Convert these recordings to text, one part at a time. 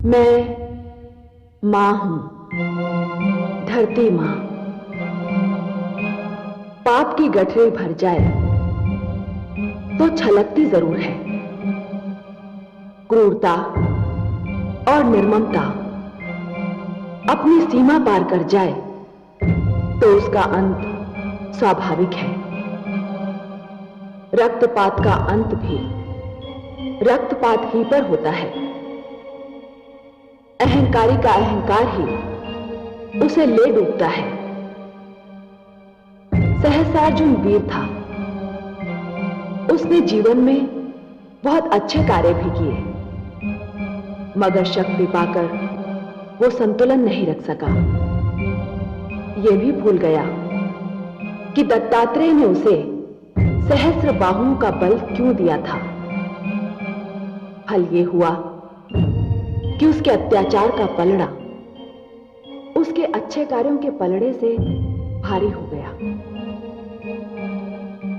मैं मां हूं, धरती मां। पाप की गठरी भर जाए तो छलकती जरूर है। क्रूरता और निर्ममता अपनी सीमा पार कर जाए तो उसका अंत स्वाभाविक है। रक्तपात का अंत भी रक्तपात ही पर होता है। अहंकारी का अहंकार ही उसे ले डूबता है। सहस्रार्जुन वीर था। उसने जीवन में बहुत अच्छे कार्य भी किए, मगर शक्ति पाकर वो संतुलन नहीं रख सका। यह भी भूल गया कि दत्तात्रेय ने उसे सहस्र बाहुओं का बल क्यों दिया था। फल ये हुआ कि उसके अत्याचार का पलड़ा उसके अच्छे कार्यों के पलड़े से भारी हो गया।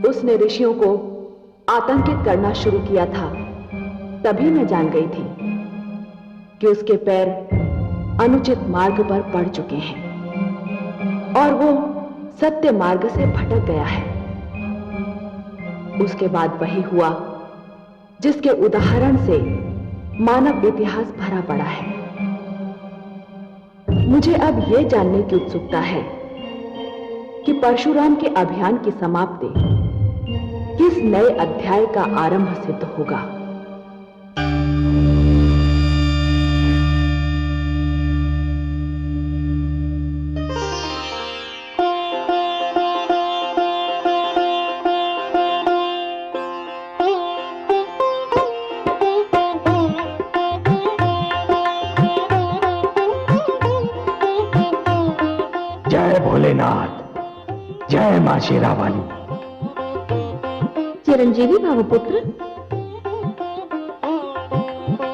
उसने ऋषियों को आतंकित करना शुरू किया था। तभी मैं जान गई थी कि उसके पैर अनुचित मार्ग पर पड़ चुके हैं और वो सत्य मार्ग से भटक गया है। उसके बाद वही हुआ जिसके उदाहरण से मानव इतिहास भरा पड़ा है। मुझे अब यह जानने की उत्सुकता है कि परशुराम के अभियान की समाप्ति किस नए अध्याय का आरंभ सिद्ध होगा। जय भोलेनाथ, जय मां शेरावाली। चिरंजीवी भावपुत्र,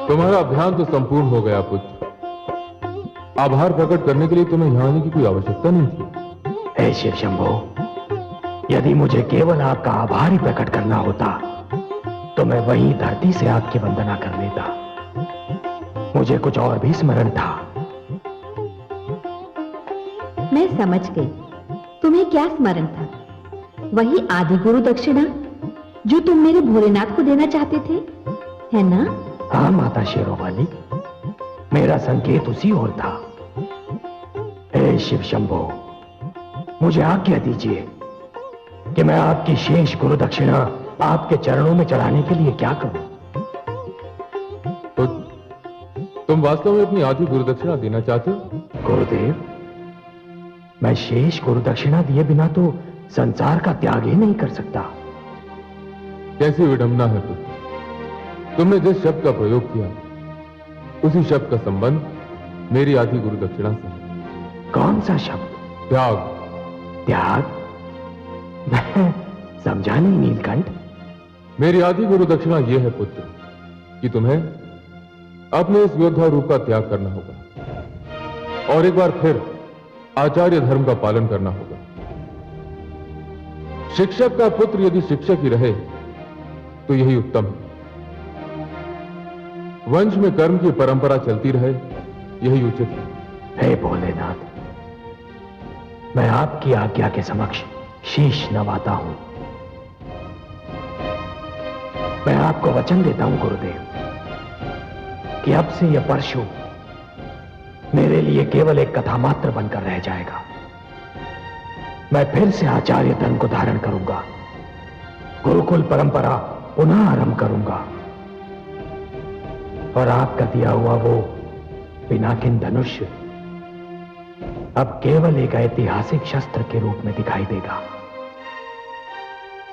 तुम्हारा अभियान तो संपूर्ण हो गया पुत्र। आभार प्रकट करने के लिए तुम्हें यहां आने की कोई आवश्यकता नहीं थी। हे शिव शंभो, यदि मुझे केवल आपका आभार ही प्रकट करना होता तो मैं वहीं धरती से आपकी वंदना कर लेता। मुझे कुछ और भी स्मरण था। मैं समझ गई तुम्हें क्या स्मरण था। वही आदि गुरु दक्षिणा जो तुम मेरे भोलेनाथ को देना चाहते थे, है ना? हाँ माता शेरोवाली, मेरा संकेत उसी ओर था। हे शिव शंभो, मुझे आज्ञा दीजिए कि मैं आपकी शेष गुरु दक्षिणा आपके चरणों में चढ़ाने के लिए क्या करूं? तो तुम वास्तव में अपनी आधी गुरु दक्षिणा देना चाहते हो? गुरुदेव, मैं शेष गुरु दक्षिणा दिए बिना तो संसार का त्याग ही नहीं कर सकता। कैसी विडंबना है पुत्र। तुमने जिस शब्द का प्रयोग किया उसी शब्द का संबंध मेरी आधी गुरु दक्षिणा से है। कौन सा शब्द? त्याग। त्याग? मैं समझा नहीं नीलकंठ। मेरी आधी गुरु दक्षिणा यह है पुत्र कि तुम्हें अपने इस योद्धा रूप का त्याग करना होगा और एक बार फिर आचार्य धर्म का पालन करना होगा। शिक्षक का पुत्र यदि शिक्षक ही रहे तो यही उत्तम है। वंश में कर्म की परंपरा चलती रहे, यही उचित है। हे भोलेनाथ, मैं आपकी आज्ञा के समक्ष शीश नवाता हूं। मैं आपको वचन देता हूं गुरुदेव कि अब से यह परशु मेरे लिए केवल एक कथा मात्र बनकर रह जाएगा। मैं फिर से आचार्य धर्म को धारण करूंगा, गुरुकुल परंपरा पुनः आरंभ करूंगा और आपका दिया हुआ वो पिनाकिन धनुष अब केवल एक ऐतिहासिक शस्त्र के रूप में दिखाई देगा।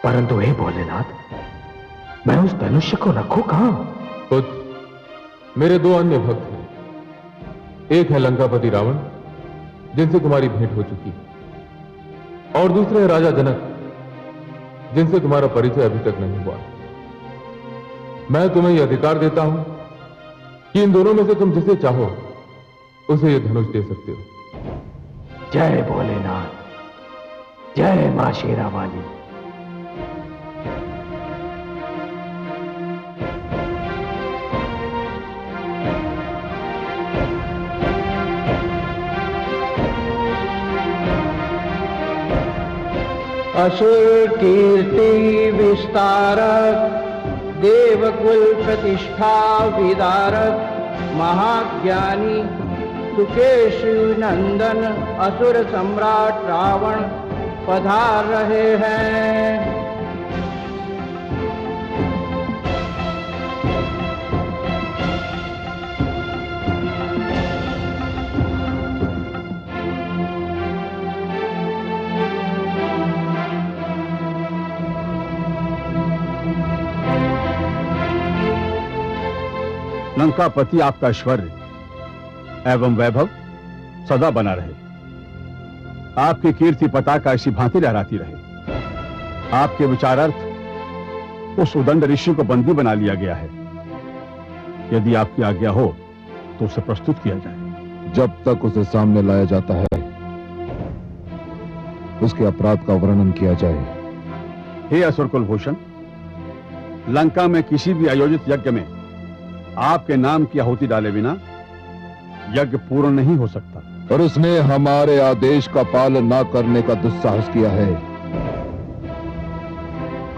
परंतु हे भोलेनाथ, मैं उस धनुष को रखूं कहां? पुत्र, मेरे दो अन्य भक्त हैं। एक है लंकापति रावण, जिनसे तुम्हारी भेंट हो चुकी, और दूसरे है राजा जनक, जिनसे तुम्हारा परिचय अभी तक नहीं हुआ। मैं तुम्हें यह अधिकार देता हूं कि इन दोनों में से तुम जिसे चाहो उसे यह धनुष दे सकते हो। जय भोलेनाथ, जय मां शेरावाली। असुर कीर्ति विस्तारक, देवकुल प्रतिष्ठा विदारक, महाज्ञानी सुकेशु नंदन असुर सम्राट रावण पधार रहे हैं। लंकापति आपका ऐश्वर्य एवं वैभव सदा बना रहे। आपकी कीर्ति पताका ऐसी भांति लहराती रहे। आपके विचारार्थ उस उदंड ऋषि को बंदी बना लिया गया है। यदि आपकी आज्ञा हो तो उसे प्रस्तुत किया जाए। जब तक उसे सामने लाया जाता है उसके अपराध का वर्णन किया जाए। हे असुर कुलभूषण, लंका में किसी भी आयोजित यज्ञ में आपके नाम की आहुति डाले बिना यज्ञ पूर्ण नहीं हो सकता। और उसने हमारे आदेश का पालन ना करने का दुस्साहस किया है।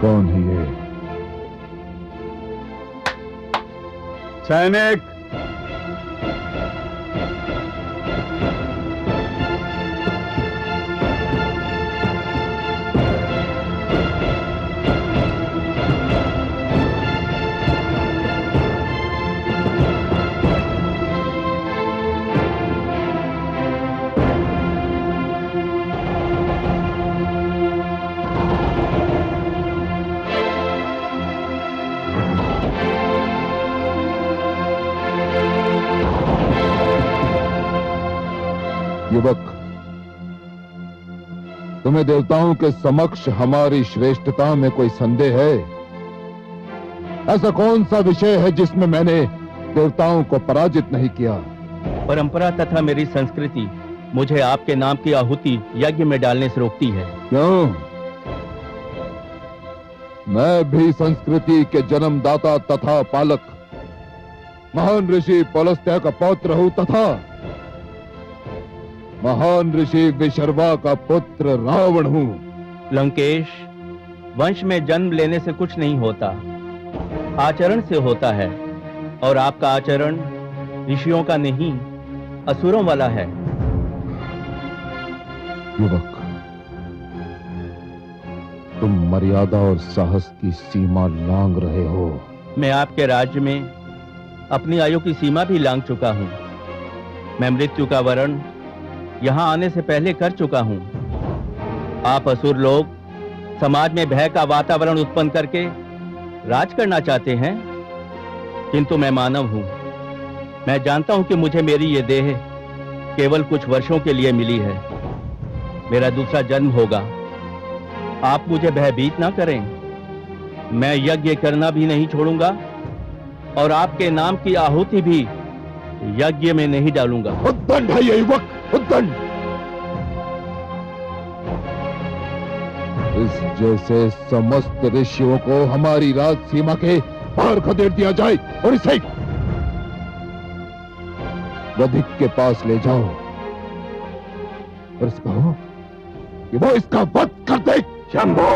कौन है ये? सैनिक, युवक, तुम्हें देवताओं के समक्ष हमारी श्रेष्ठता में कोई संदेह है? ऐसा कौन सा विषय है जिसमें मैंने देवताओं को पराजित नहीं किया? परंपरा तथा मेरी संस्कृति मुझे आपके नाम की आहुति यज्ञ में डालने से रोकती है। क्यों? मैं भी संस्कृति के जन्मदाता तथा पालक महान ऋषि पुलस्त्य का पौत्र हूं तथा महान ऋषि विशर्वा का पुत्र रावण हूं। लंकेश, वंश में जन्म लेने से कुछ नहीं होता, आचरण से होता है। और आपका आचरण ऋषियों का नहीं, असुरों वाला है। युवक, तुम मर्यादा और साहस की सीमा लांघ रहे हो। मैं आपके राज्य में अपनी आयु की सीमा भी लांघ चुका हूं। मैं मृत्यु का वरण यहां आने से पहले कर चुका हूं। आप असुर लोग समाज में भय का वातावरण उत्पन्न करके राज करना चाहते हैं, किंतु मैं मानव हूं। मैं जानता हूं कि मुझे मेरी ये देह केवल कुछ वर्षों के लिए मिली है। मेरा दूसरा जन्म होगा। आप मुझे भयभीत ना करें। मैं यज्ञ करना भी नहीं छोड़ूंगा और आपके नाम की आहुति भी यज्ञ में नहीं डालूंगा। उद्दंड है ये युवक, उद्दंड। इस जैसे समस्त ऋषियों को हमारी राज सीमा के बाहर खदेड़ दिया जाए और इसे वधिक के पास ले जाओ और इसको कहो कि वो इसका वध कर दे। शंभो!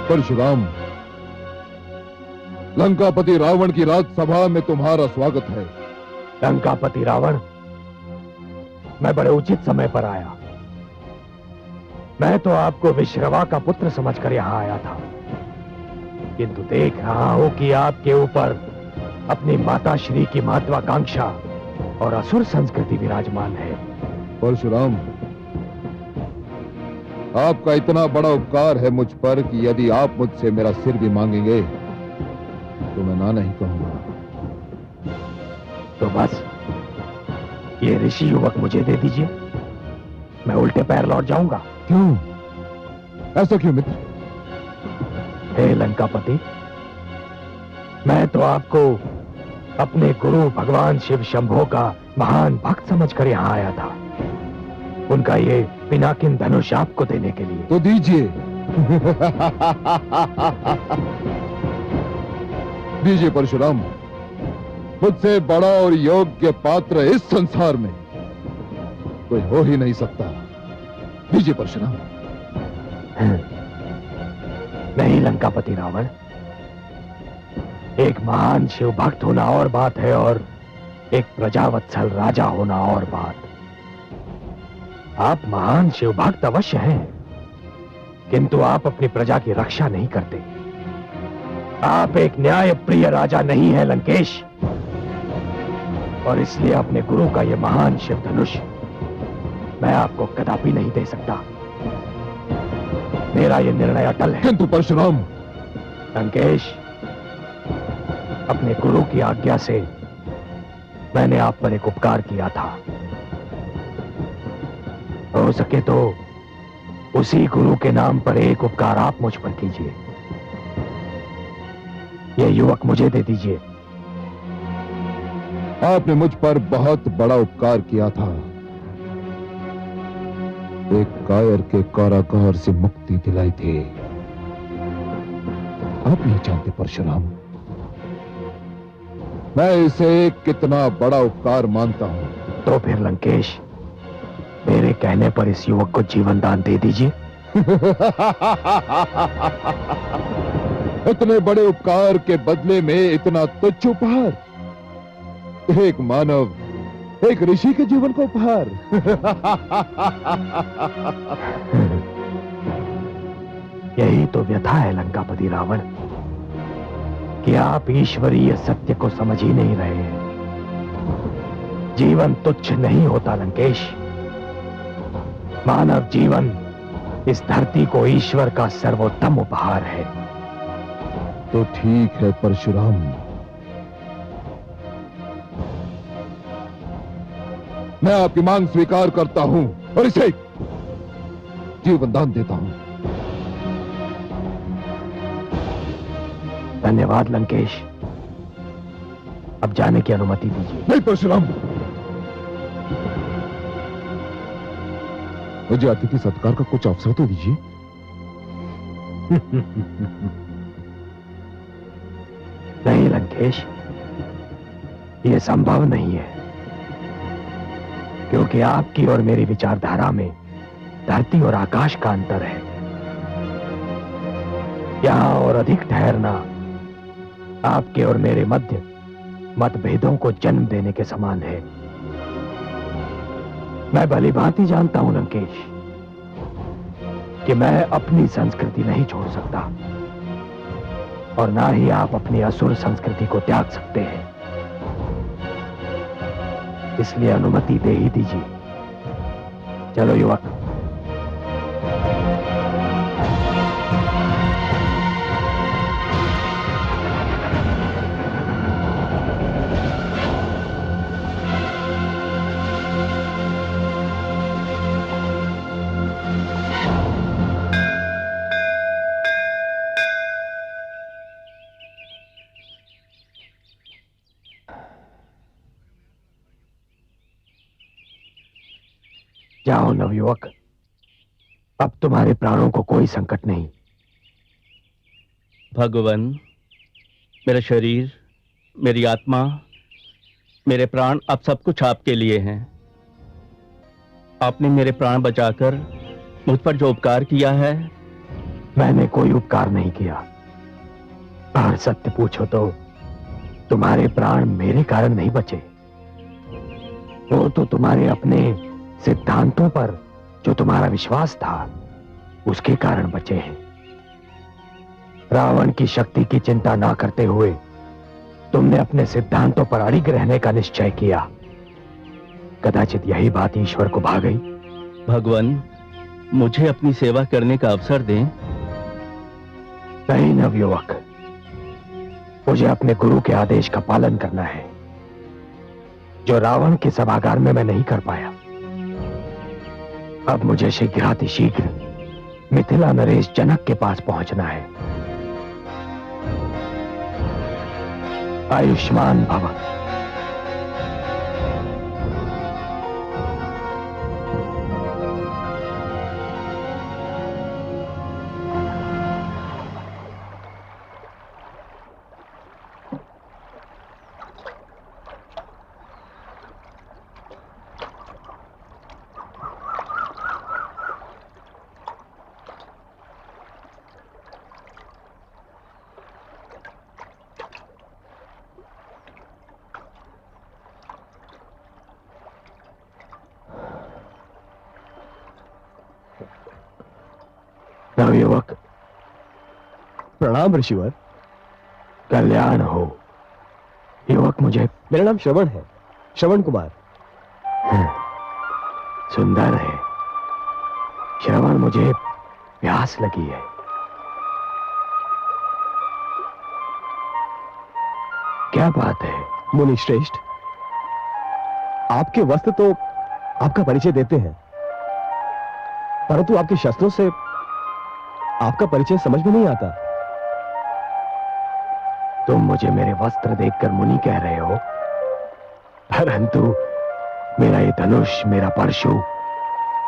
परशुराम, लंकापति रावण की राजसभा में तुम्हारा स्वागत है। लंकापति रावण, मैं बड़े उचित समय पर आया। मैं तो आपको विश्रवा का पुत्र समझकर यहां आया था, किंतु देख रहा हूं कि आपके ऊपर अपनी माता श्री की महत्वाकांक्षा और असुर संस्कृति विराजमान है। परशुराम, आपका इतना बड़ा उपकार है मुझ पर कि यदि आप मुझसे मेरा सिर भी मांगेंगे तो मैं ना नहीं कहूंगा। तो बस ये ऋषि युवक मुझे दे दीजिए, मैं उल्टे पैर लौट जाऊंगा। क्यों? ऐसा क्यों मित्र? हे लंकापति, मैं तो आपको अपने गुरु भगवान शिव शंभो का महान भक्त समझकर यहां आया था। उनका ये पिनाकिन धनुष आपको देने के लिए। तो दीजिए। दीजिए परशुराम। मुझसे बड़ा और योग्य पात्र इस संसार में कोई हो ही नहीं सकता। दीजिए परशुराम। नहीं लंकापति रावण, एक महान शिव भक्त होना और बात है और एक प्रजावत्सल राजा होना और बात। आप महान शिव भक्त अवश्य हैं, किंतु आप अपनी प्रजा की रक्षा नहीं करते। आप एक न्याय प्रिय राजा नहीं है लंकेश, और इसलिए अपने गुरु का यह महान शिव धनुष मैं आपको कदापि नहीं दे सकता। मेरा यह निर्णय अटल है। किंतु परशुराम। लंकेश, अपने गुरु की आज्ञा से मैंने आप पर एक उपकार किया था। हो सके तो उसी गुरु के नाम पर एक उपकार आप मुझ पर कीजिए। यह युवक मुझे दे दीजिए। आपने मुझ पर बहुत बड़ा उपकार किया था। एक कायर के कारागार से मुक्ति दिलाई थी। आप नहीं जानते परशुराम, मैं इसे कितना बड़ा उपकार मानता हूं। तो फिर लंकेश, मेरे कहने पर इस युवक को जीवन दान दे दीजिए। इतने बड़े उपकार के बदले में इतना तुच्छ उपहार? एक मानव, एक ऋषि के जीवन का उपहार। यही तो व्यथा है लंकापति रावण, कि आप ईश्वरीय सत्य को समझ ही नहीं रहे हैं। जीवन तुच्छ नहीं होता लंकेश। मानव जीवन इस धरती को ईश्वर का सर्वोत्तम उपहार है। तो ठीक है परशुराम, मैं आपकी मांग स्वीकार करता हूं और इसे जीवन दान देता हूं। धन्यवाद लंकेश। अब जाने की अनुमति दीजिए। नहीं परशुराम, मुझे अतिथि सत्कार का कुछ अवसर तो दीजिए। नहीं लंकेश, यह संभव नहीं है, क्योंकि आपकी और मेरी विचारधारा में धरती और आकाश का अंतर है। यहां और अधिक ठहरना आपके और मेरे मध्य मतभेदों को जन्म देने के समान है। मैं भली भांति जानता हूं लंकेश कि मैं अपनी संस्कृति नहीं छोड़ सकता, और ना ही आप अपनी असुर संस्कृति को त्याग सकते हैं। इसलिए अनुमति दे ही दीजिए। चलो युवक। जाओ नवयुवक, अब तुम्हारे प्राणों को कोई संकट नहीं। भगवान, मेरा शरीर, मेरी आत्मा, मेरे प्राण, अब सब कुछ आपके लिए हैं। आपने मेरे प्राण बचाकर मुझ पर जो उपकार किया है। मैंने कोई उपकार नहीं किया, और सत्य पूछो तो तुम्हारे प्राण मेरे कारण नहीं बचे। वो तो तुम्हारे अपने सिद्धांतों पर जो तुम्हारा विश्वास था उसके कारण बचे हैं। रावण की शक्ति की चिंता ना करते हुए तुमने अपने सिद्धांतों पर अड़िग रहने का निश्चय किया। कदाचित यही बात ईश्वर को भा गई। भगवान, मुझे अपनी सेवा करने का अवसर दें। नहीं नवयुवक, मुझे अपने गुरु के आदेश का पालन करना है, जो रावण के सभागार में मैं नहीं कर पाया। अब मुझे शीघ्रातिशीघ्र मिथिला नरेश जनक के पास पहुंचना है। आयुष्मान भव। नवयुवक, प्रणाम ऋषिवर। कल्याण हो। युवक, मुझे मेरा नाम श्रवण है, श्रवण कुमार। सुंदर है श्रवण, मुझे प्यास लगी है। क्या बात है? मुनि श्रेष्ठ, आपके वस्त्र तो आपका परिचय देते हैं, परंतु आपके शस्त्रों से आपका परिचय समझ में नहीं आता। तुम मुझे मेरे वस्त्र देखकर मुनि कह रहे हो, परंतु मेरा ये धनुष, मेरा परशु,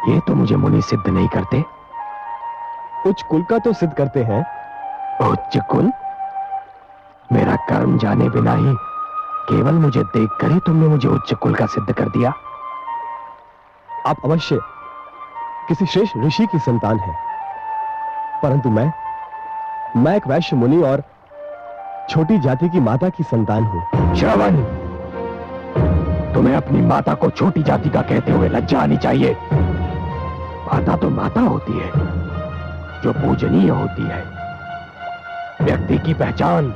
ये तो मुझे मुनि सिद्ध नहीं करते। उच्च कुल का तो सिद्ध करते हैं। उच्च कुल? मेरा कर्म जाने बिना ही केवल मुझे देखकर ही तुमने मुझे उच्च कुल का सिद्ध कर दिया। आप अवश्य किसी श्रेष्ठ ऋषि की संतान हैं, परंतु मैं एक वैश्य मुनि और छोटी जाति की माता की संतान हूं। श्रवण, तुम्हें अपनी माता को छोटी जाति का कहते हुए लज्जा आनी चाहिए। माता तो माता होती है, जो पूजनीय होती है। व्यक्ति की पहचान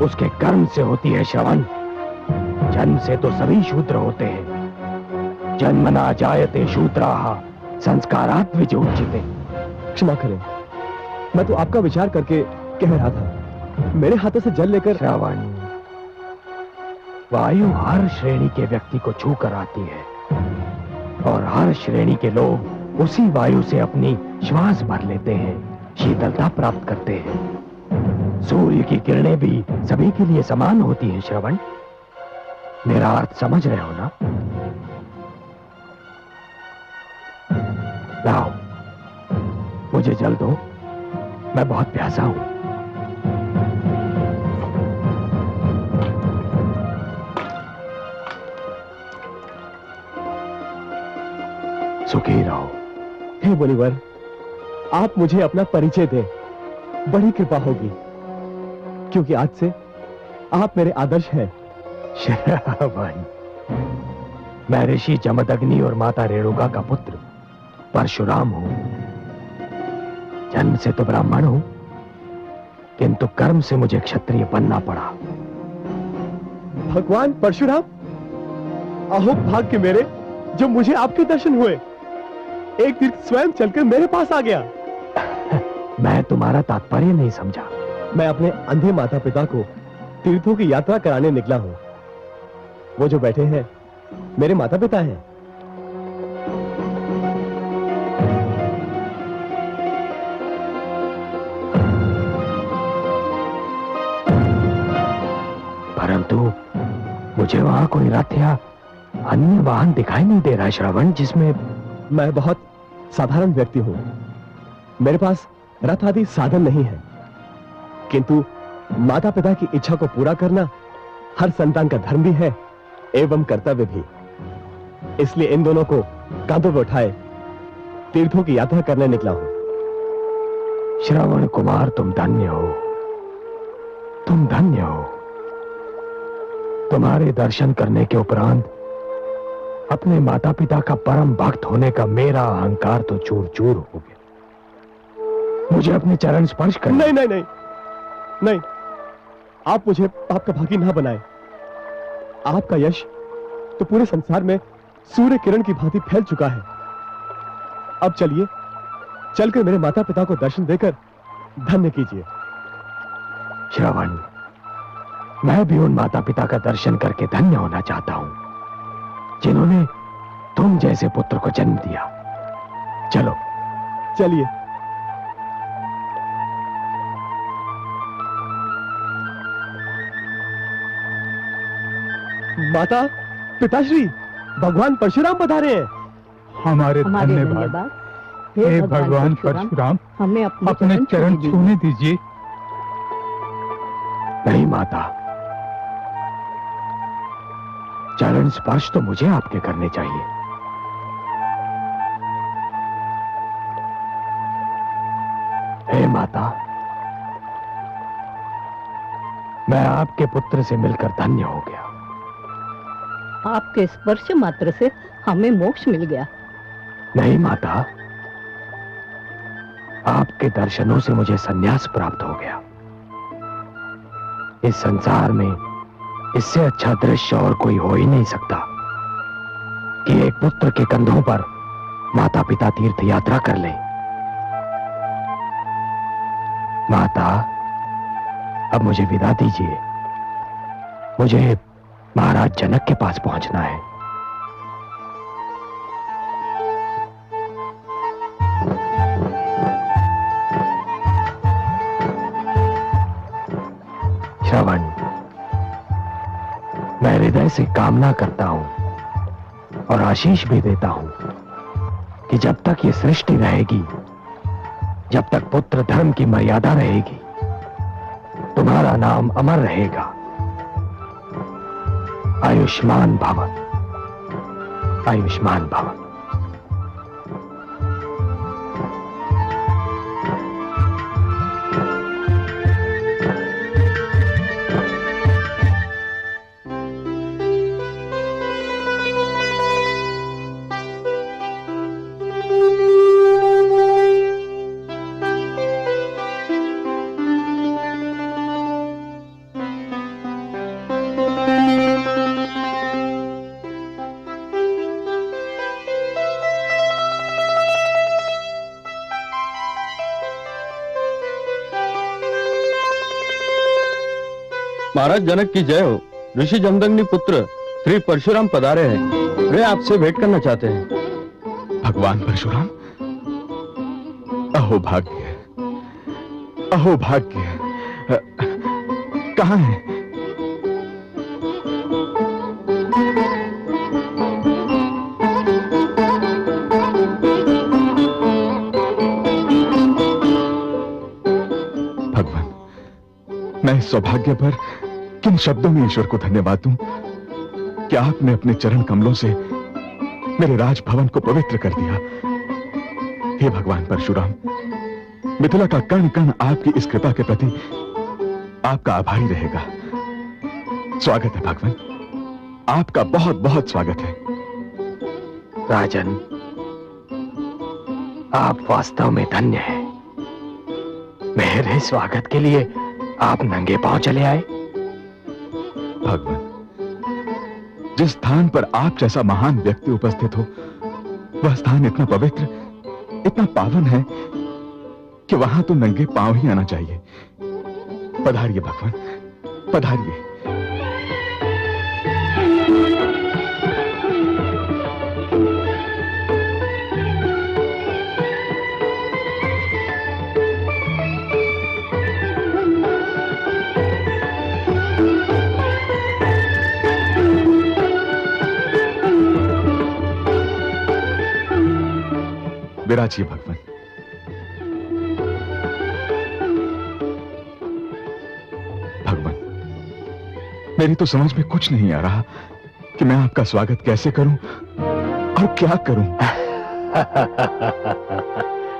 उसके कर्म से होती है। श्रवण, जन्म से तो सभी शूद्र होते हैं। जन्मना जायते शूद्राः संस्कारात् विजोच्यते। क्षमा करें, मैं तो आपका विचार करके कह रहा था। मेरे हाथों से जल लेकर। श्रवण, वायु हर श्रेणी के व्यक्ति को छू कर आती है, और हर श्रेणी के लोग उसी वायु से अपनी श्वास भर लेते हैं, शीतलता प्राप्त करते हैं। सूर्य की किरणें भी सभी के लिए समान होती हैं। श्रवण, मेरा अर्थ समझ रहे हो ना? लाओ, मुझे जल दो, मैं बहुत प्यासा हूं। सुखी रहो। हे मुनिवर, आप मुझे अपना परिचय दें, बड़ी कृपा होगी, क्योंकि आज से आप मेरे आदर्श हैं। श्रवण, मैं ऋषि जमदग्नि और माता रेणुका का पुत्र परशुराम हूं। जन्म से तो ब्राह्मण हूं, किंतु कर्म से मुझे क्षत्रिय बनना पड़ा। भगवान परशुराम, अहो भाग्य मेरे, जो मुझे आपके दर्शन हुए। एक तीर्थ स्वयं चलकर मेरे पास आ गया। मैं तुम्हारा तात्पर्य नहीं समझा। मैं अपने अंधे माता पिता को तीर्थों की यात्रा कराने निकला हूं। वो जो बैठे हैं मेरे माता पिता हैं। परंतु मुझे वहां कोई रथ या अन्य वाहन दिखाई नहीं दे रहा। श्रवण, जिसमें मैं बहुत साधारण व्यक्ति हूं। मेरे पास रथ आदि साधन नहीं है, किंतु माता पिता की इच्छा को पूरा करना हर संतान का धर्म भी है एवं कर्तव्य भी। इसलिए इन दोनों को कांधों पर उठाए तीर्थों की यात्रा करने निकला हूं। श्रवण कुमार, तुम धन्य हो, तुम धन्य हो। तुम्हारे दर्शन करने के उपरांत अपने माता पिता का परम भक्त होने का मेरा अहंकार तो चूर चूर हो गया। मुझे अपने चरण स्पर्श कर। नहीं नहीं नहीं नहीं, आप मुझे पाप का भागी ना बनाए। आपका यश तो पूरे संसार में सूर्य किरण की भांति फैल चुका है। अब चलिए, चलकर मेरे माता पिता को दर्शन देकर धन्य कीजिए। श्रवण, मैं भी उन माता पिता का दर्शन करके धन्य होना चाहता हूं, जिन्होंने तुम जैसे पुत्र को जन्म दिया। चलो चलिए। माता पिताश्री, भगवान परशुराम पधारे हैं। हमारे धन्यवाद। हे भगवान परशुराम, हमें अपने चरण छूने दीजिए। नहीं माता, चरण स्पर्श तो मुझे आपके करने चाहिए। हे माता, मैं आपके पुत्र से मिलकर धन्य हो गया। आपके स्पर्श मात्र से हमें मोक्ष मिल गया। नहीं माता, आपके दर्शनों से मुझे संन्यास प्राप्त हो गया। इस संसार में इससे अच्छा दृश्य और कोई हो ही नहीं सकता कि एक पुत्र के कंधों पर माता पिता तीर्थ यात्रा कर ले। माता, अब मुझे विदा दीजिए। मुझे महाराज जनक के पास पहुंचना है। श्रवण, मैं हृदय से कामना करता हूं और आशीष भी देता हूं कि जब तक ये सृष्टि रहेगी, जब तक पुत्र धर्म की मर्यादा रहेगी, तुम्हारा नाम अमर रहेगा। आयुष्मान भव, आयुष्मान भव। महाराज जनक की जय हो। ऋषि जमदग्नि पुत्र श्री परशुराम पधारे हैं। वे आपसे भेंट करना चाहते हैं। भगवान परशुराम, अहो भाग्य, अहो भाग्य। कहाँ है? भगवान, मैं इस सौभाग्य पर किन शब्दों में ईश्वर को धन्यवाद दूं कि आपने अपने चरण कमलों से मेरे राजभवन को पवित्र कर दिया। हे भगवान परशुराम, मिथिला का कण कण आपकी इस कृपा के प्रति आपका आभारी रहेगा। स्वागत है भगवान, आपका बहुत बहुत स्वागत है। राजन, आप वास्तव में धन्य हैं। मेरे स्वागत के लिए आप नंगे पांव चले आए। भगवान, जिस स्थान पर आप जैसा महान व्यक्ति उपस्थित हो, वह स्थान इतना पवित्र, इतना पावन है कि वहां तो नंगे पांव ही आना चाहिए। पधारिए भगवान, पधारिए। विराजिए भगवान। भगवान, मेरी तो समझ में कुछ नहीं आ रहा कि मैं आपका स्वागत कैसे करूं और क्या करूं।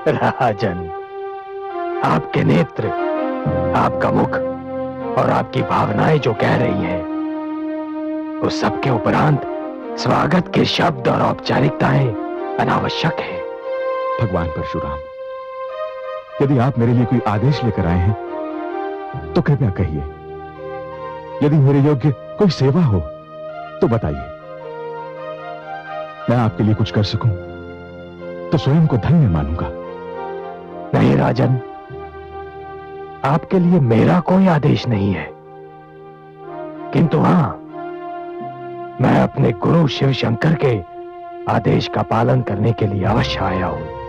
राजन, आपके नेत्र, आपका मुख और आपकी भावनाएं जो कह रही हैं, उस सबके उपरांत स्वागत के शब्द और औपचारिकताएं अनावश्यक हैं। भगवान परशुराम, यदि आप मेरे लिए कोई आदेश लेकर आए हैं तो कृपया कहिए। यदि मेरे योग्य कोई सेवा हो तो बताइए। मैं आपके लिए कुछ कर सकूं तो स्वयं को धन्य मानूंगा। नहीं राजन, आपके लिए मेरा कोई आदेश नहीं है, किंतु हां, मैं अपने गुरु शिव शंकर के आदेश का पालन करने के लिए अवश्य आया हूं।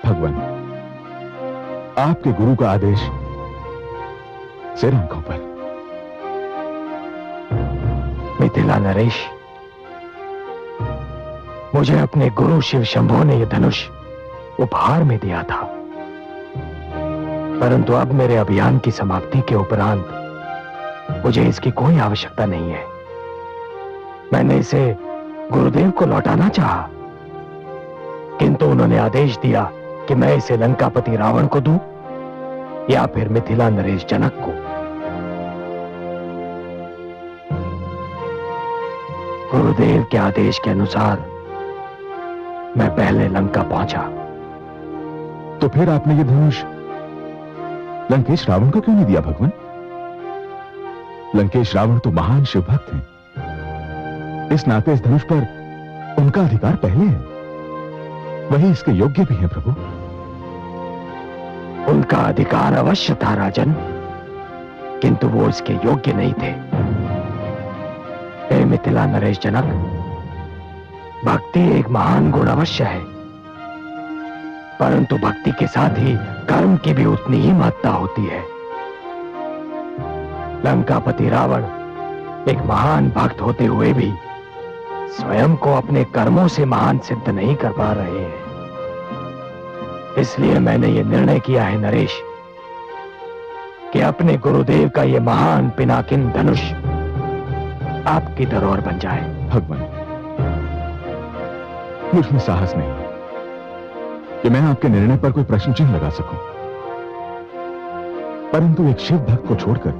भगवान, आपके गुरु का आदेश सिर आंखों पर। मिथिला नरेश, मुझे अपने गुरु शिव शंभो ने यह धनुष उपहार में दिया था, परंतु अब मेरे अभियान की समाप्ति के उपरांत मुझे इसकी कोई आवश्यकता नहीं है। मैंने इसे गुरुदेव को लौटाना चाहा, किंतु उन्होंने आदेश दिया कि मैं इसे लंकापति रावण को दूं या फिर मिथिला नरेश जनक को। गुरुदेव के आदेश के अनुसार मैं पहले लंका पहुंचा तो फिर आपने ये धनुष लंकेश रावण को क्यों नहीं दिया भगवान? लंकेश रावण तो महान शिव भक्त हैं। इस नाते इस धनुष पर उनका अधिकार पहले है, वही इसके योग्य भी हैं प्रभु। उनका अधिकार अवश्य था राजन, किंतु वो इसके योग्य नहीं थे। हे मिथिला नरेश जनक, भक्ति एक महान गुण अवश्य है, परंतु भक्ति के साथ ही कर्म की भी उतनी ही महत्ता होती है। लंकापति रावण एक महान भक्त होते हुए भी स्वयं को अपने कर्मों से महान सिद्ध नहीं कर पा रहे हैं। इसलिए मैंने ये निर्णय किया है नरेश कि अपने गुरुदेव का ये महान पिनाकिन धनुष आपकी धरोहर बन जाए। भगवान, मुझ में साहस नहीं कि मैं आपके निर्णय पर कोई प्रश्न चिन्ह लगा सकूं, परंतु एक शिव भक्त को छोड़कर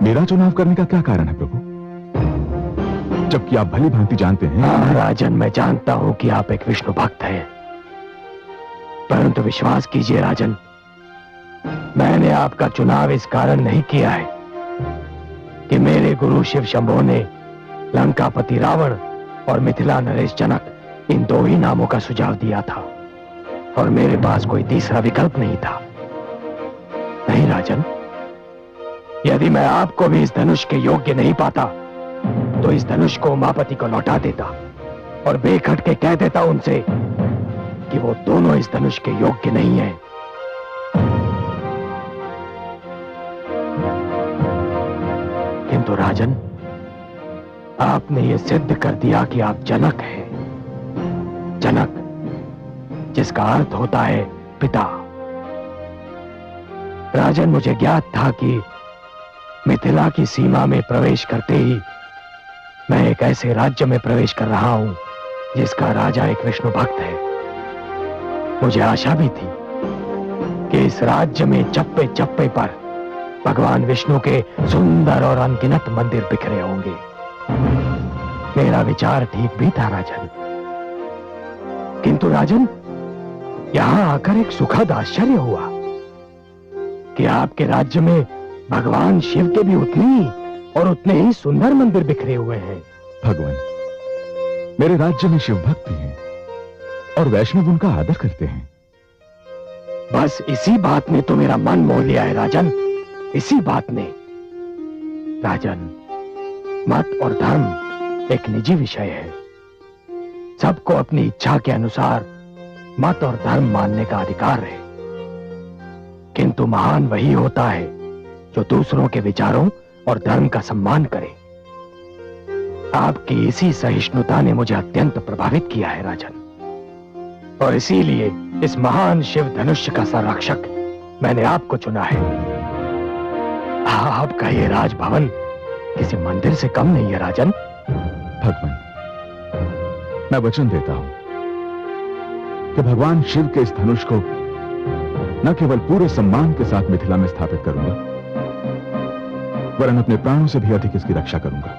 मेरा चुनाव करने का क्या कारण है प्रभु? जबकि आप भली भांति जानते हैं। राजन, मैं जानता हूं कि आप एक विष्णु भक्त हैं, परंतु विश्वास कीजिए राजन, मैंने आपका चुनाव इस कारण नहीं किया है कि मेरे गुरु शिव शंभो ने लंकापति रावण और मिथिला नरेश जनक इन दो ही नामों का सुझाव दिया था और मेरे पास कोई तीसरा विकल्प नहीं था। नहीं राजन, यदि मैं आपको भी इस धनुष के योग्य नहीं पाता तो इस धनुष को उमापति को लौटा देता और बेखट के कह देता उनसे कि वो दोनों इस धनुष के योग्य नहीं हैं। किंतु राजन, आपने ये सिद्ध कर दिया कि आप जनक हैं, जनक जिसका अर्थ होता है पिता। राजन, मुझे ज्ञात था कि मिथिला की सीमा में प्रवेश करते ही मैं एक ऐसे राज्य में प्रवेश कर रहा हूं जिसका राजा एक विष्णु भक्त है। मुझे आशा भी थी कि इस राज्य में चप्पे चप्पे पर भगवान विष्णु के सुंदर और अनगिनत मंदिर बिखरे होंगे। मेरा विचार ठीक भी था राजन, किंतु राजन, यहां आकर एक सुखद आश्चर्य हुआ कि आपके राज्य में भगवान शिव के भी उतने ही सुंदर मंदिर बिखरे हुए हैं। भगवान, मेरे राज्य में शिव भक्त भी हैं और वैष्णव उनका आदर करते हैं। बस इसी बात ने तो मेरा मन मोह लिया है राजन, इसी बात ने। राजन, मत और धर्म एक निजी विषय है। सबको अपनी इच्छा के अनुसार मत और धर्म मानने का अधिकार है, किंतु महान वही होता है जो दूसरों के विचारों और धर्म का सम्मान करे। आपकी इसी सहिष्णुता ने मुझे अत्यंत प्रभावित किया है राजन, और इसीलिए इस महान शिव धनुष का संरक्षक मैंने आपको चुना है। आपका ये राजभवन किसी मंदिर से कम नहीं है राजन। भगवान, मैं वचन देता हूं कि भगवान शिव के इस धनुष को न केवल पूरे सम्मान के साथ मिथिला में स्थापित करूंगा, वरन अपने प्राणों से भी अधिक इसकी रक्षा करूंगा।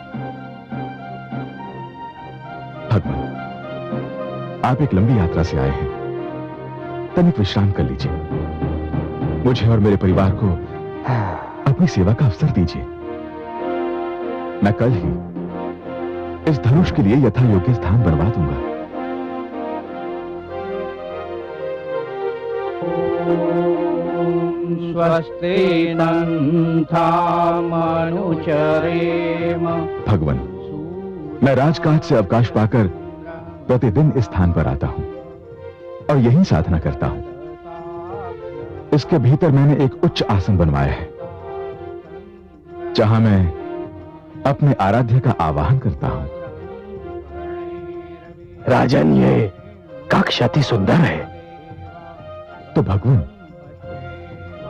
भगवान, आप एक लंबी यात्रा से आए हैं, तनिक विश्राम कर लीजिए। मुझे और मेरे परिवार को अपनी सेवा का अवसर दीजिए। मैं कल ही इस धनुष के लिए यथा योग्य स्थान बनवा दूंगा। स्वस्ति मनुचरेम। भगवान, मैं राजकाज से अवकाश पाकर प्रतिदिन इस स्थान पर आता हूं और यही साधना करता हूं। इसके भीतर मैंने एक उच्च आसन बनवाया है जहां मैं अपने आराध्य का आवाहन करता हूं। राजन, ये कक्ष अति सुंदर है। तो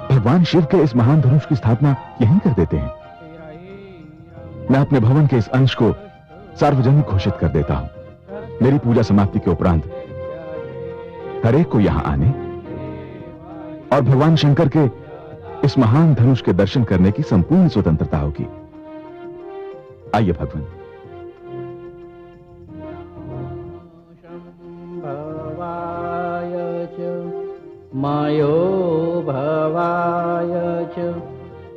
भगवान शिव के इस महान धनुष की स्थापना यहीं कर देते हैं। मैं अपने भवन के इस अंश को सार्वजनिक घोषित कर देता हूं। मेरी पूजा समाप्ति के उपरांत हर एक को यहां आने और भगवान शंकर के इस महान धनुष के दर्शन करने की संपूर्ण स्वतंत्रता होगी। आइए भगवान। मयो भवाय च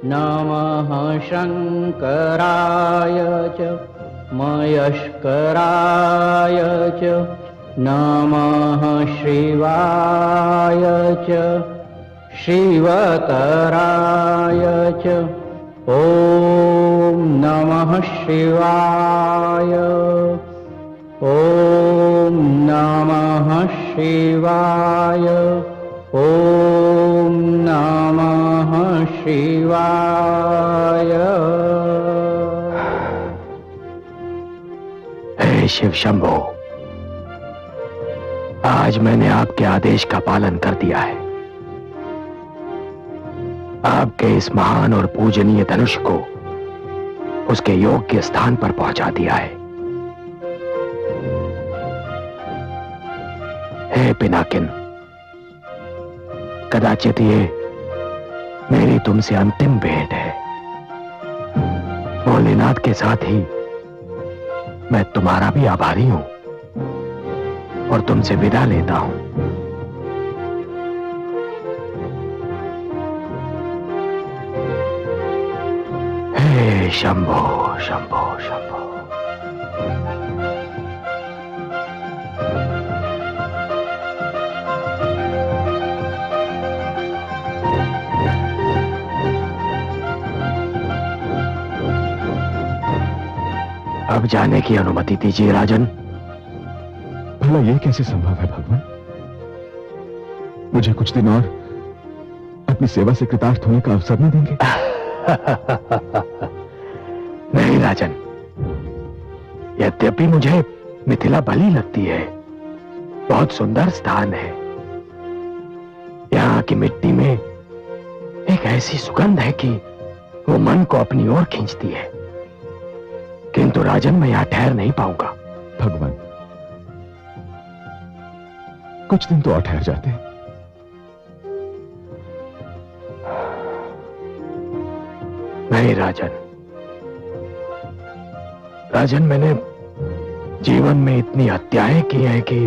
नमः शङ्कराय च मयस्कराय च नमः शिवाय च शिवतराय च ॐ नमः शिवाय ॐ नमः शिवाय ॐ नमः शिवाय। हे शिव शंभो, आज मैंने आपके आदेश का पालन कर दिया है। आपके इस महान और पूजनीय धनुष को उसके योग्य स्थान पर पहुंचा दिया है। हे पिनाकिन, कदाचित ये मेरी तुमसे अंतिम भेंट है। भोलेनाथ के साथ ही मैं तुम्हारा भी आभारी हूं और तुमसे विदा लेता हूं। हे शंभो शंभो शंभो। अब जाने की अनुमति दीजिए राजन। भला यह कैसे संभव है भगवान? मुझे कुछ दिन और अपनी सेवा से कृतार्थ होने का अवसर नहीं देंगे? नहीं राजन, यद्यपि मुझे मिथिला भली लगती है, बहुत सुंदर स्थान है। यहाँ की मिट्टी में एक ऐसी सुगंध है कि वो मन को अपनी ओर खींचती है, किंतु राजन मैं यहां ठहर नहीं पाऊंगा। भगवान, कुछ दिन तो और ठहर जाते। नहीं राजन, राजन मैंने जीवन में इतनी हत्याएं की हैं कि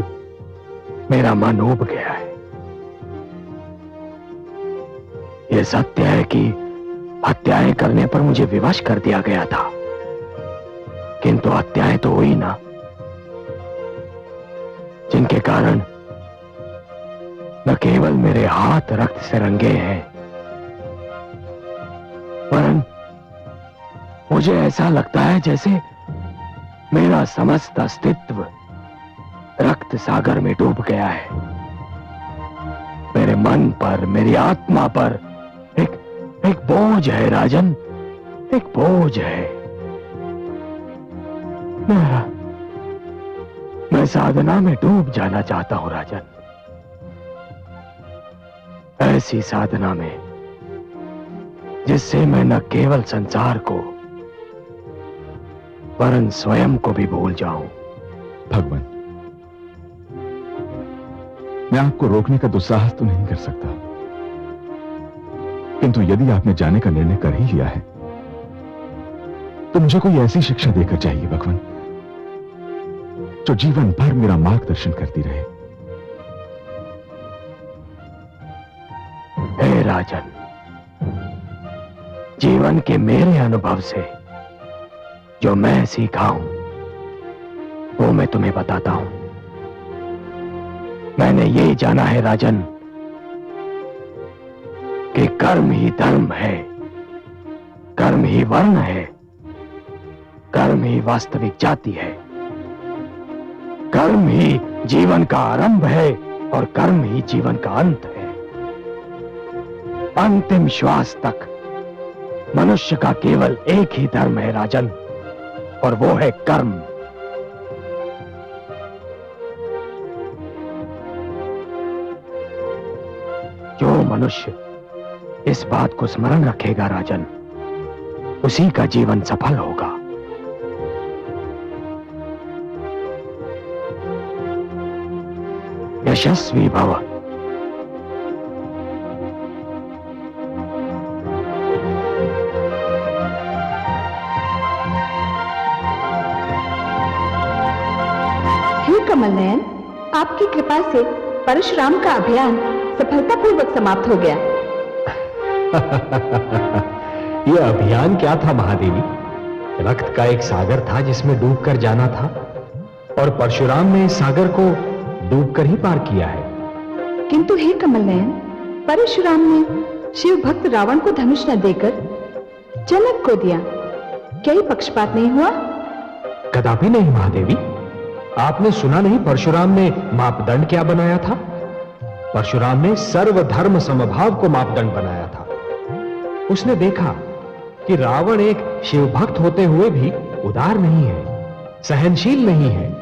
मेरा मन ऊब गया है। यह सत्य है कि हत्याएं करने पर मुझे विवश कर दिया गया था, किंतु हत्याएं तो हुई ना, जिनके कारण न केवल मेरे हाथ रक्त से रंगे हैं, वरन मुझे ऐसा लगता है जैसे मेरा समस्त अस्तित्व रक्त सागर में डूब गया है। मेरे मन पर, मेरी आत्मा पर एक बोझ है राजन, एक बोझ है। मैं साधना में डूब जाना चाहता हूं राजन, ऐसी साधना में जिससे मैं न केवल संसार को वरन स्वयं को भी भूल जाऊं। भगवान, मैं आपको रोकने का दुस्साहस तो नहीं कर सकता, किंतु यदि आपने जाने का निर्णय कर ही लिया है तो मुझे कोई ऐसी शिक्षा देकर चाहिए भगवान, जो जीवन भर मेरा मार्गदर्शन करती रहे। हे राजन, जीवन के मेरे अनुभव से जो मैं सीखा हूं वो मैं तुम्हें बताता हूं। मैंने ये जाना है राजन कि कर्म ही धर्म है, कर्म ही वर्ण है, कर्म ही वास्तविक जाति है, कर्म ही जीवन का आरंभ है और कर्म ही जीवन का अंत है। अंतिम श्वास तक मनुष्य का केवल एक ही धर्म है राजन, और वो है कर्म। जो मनुष्य इस बात को स्मरण रखेगा राजन, उसी का जीवन सफल होगा। यशस्वी भव। हे कमल नयन, आपकी कृपा से परशुराम का अभियान सफलतापूर्वक समाप्त हो गया। यह अभियान क्या था महादेवी? रक्त का एक सागर था जिसमें डूबकर जाना था, और परशुराम ने इस सागर को डूबकर ही पार किया है। किंतु हे कमल नयन, परशुराम ने शिव भक्त रावण को धनुष न देकर जनक को दिया। क्या ये पक्षपात नहीं हुआ? कदापि नहीं महादेवी। आपने सुना नहीं परशुराम ने मापदंड क्या बनाया था? परशुराम ने सर्वधर्म समभाव को मापदंड बनाया था। उसने देखा कि रावण एक शिव भक्त होते हुए भी उदार नहीं है, सहनशील नहीं है।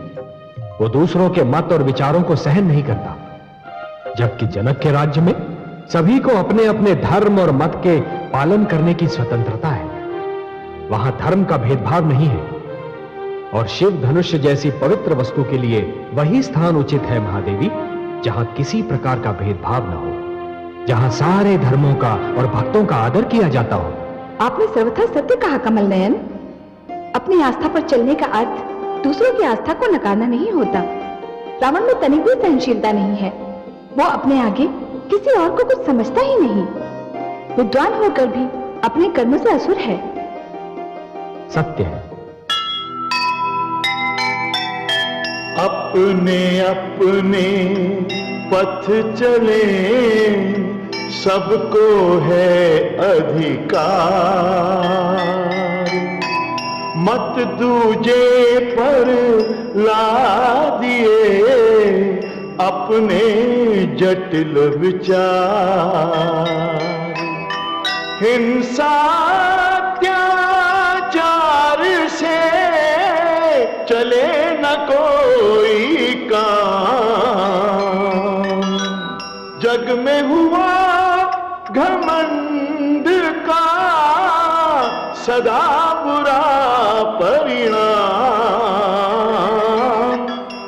वो दूसरों के मत और विचारों को सहन नहीं करता, जबकि जनक के राज्य में सभी को अपने अपने धर्म और मत के पालन करने की स्वतंत्रता है। वहां धर्म का भेदभाव नहीं है, और शिव धनुष जैसी पवित्र वस्तु के लिए वही स्थान उचित है महादेवी, जहां किसी प्रकार का भेदभाव न हो, जहां सारे धर्मों का और भक्तों का आदर किया जाता हो। आपने सर्वथा सत्य कहा कमल नयन। अपनी आस्था पर चलने का अर्थ दूसरों की आस्था को नकारना नहीं होता। रावण में तनिक भी सहनशीलता नहीं है। वो अपने आगे किसी और को कुछ समझता ही नहीं। विद्वान होकर भी अपने कर्मों से असुर है। सत्य है। अपने अपने पथ चले, सबको है अधिकार। मत दूजे पर ला दिए अपने जटिल विचार। हिंसा अत्याचार से चले न कोई काम। जग में हुआ घमंड का सदा बुरा परिणाम,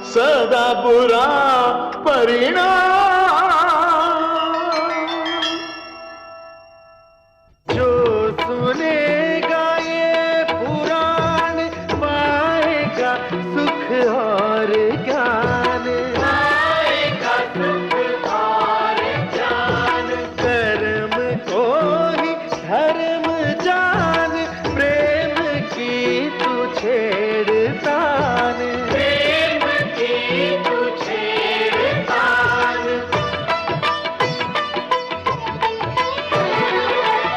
सदा बुरा परिणाम। जो सुनेगा ये पुराण पाएगा सुख और ज्ञान, पाएगा सुख और ज्ञान। कर्म को ही धर्म जान, प्रेम की तू छेड़तान, प्रेम की तू छेड़तान।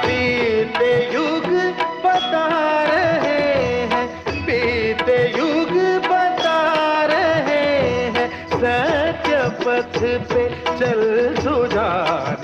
बीते युग बता रहे हैं, बीते युग बता रहे हैं, सत्य पथ पे चल सुजान